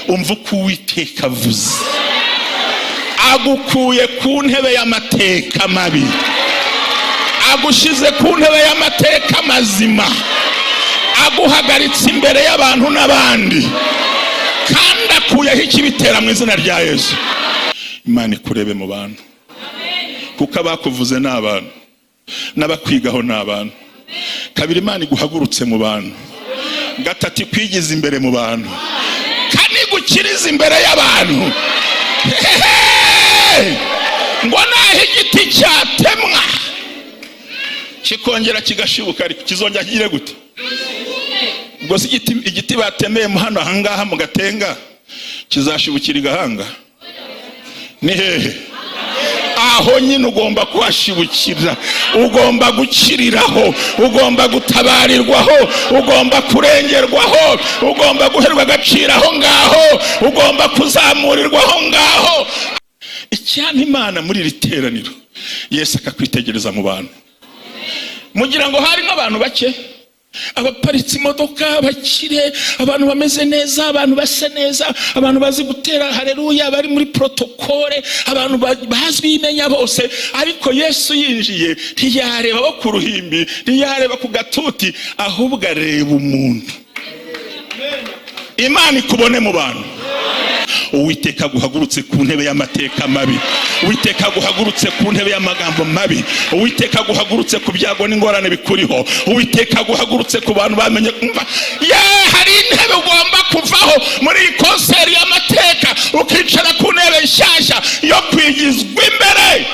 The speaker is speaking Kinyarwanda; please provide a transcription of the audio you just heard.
umva uko Uwiteka avuze. Agukuye ku ntebe y'amateka mabi, agushize ku ntebe y'amateka mazima, aguhagaritse imbere y'abantu n'abandi, kandi akuyeho ikibitera mu izina rya Yesu. Imana ikurebe mu bantu, kuko abakuvuze ni abantu, n'abakwigaho ni abantu. Kabiri, Imana iguhagurutse mu bantu. Gatatu, ikwigize imbere mu bantu, kandi igukiriza imbere y'abantu. Ngo naho igiti cyatemwa kikongera kigashibuka, ariko kizongera kigire gute? Ubwo si igiti batemeye mu hano ahangaha mu Gatenga kizashibukira igahanga? Ni hehe? Aho nyine ugomba kuhashibukira, ugomba gukiriraho, ugomba gutabarirwaho, ugomba kurengerwaho, ugomba guherwa agaciro aho ngaho, ugomba kuzamurirwaho ngaho. Icyana Imana muri iri teraniro, Yesu akakwitegereza mu bantu. Mugira ngo hari n'abantu bake, abaparitse imodoka, bakire, abantu bameze neza, abantu basa neza, abantu bazi gutera haleluya, bari muri protokole, abantu bazwi imenya bose. Ariko Yesu yinjiye ntiyareba abo ku ruhimbi, ntiyareba ku gatuti, ahubwo areba umuntu. Imana ikubone mu bantu. Uwiteka aguhagurutse ku ntebe y'amateka mabi, Uwiteka aguhagurutse ku ntebe y'amagambo mabi, Uwiteka aguhagurutse ku byago n'ingorane bikuriho, Uwiteka aguhagurutse ku bantu bamenye umva hari intebe ugomba kuvaho muri konseri y'amateka, ukicara ku ntebe nshyashya yo kwigizwa imbere.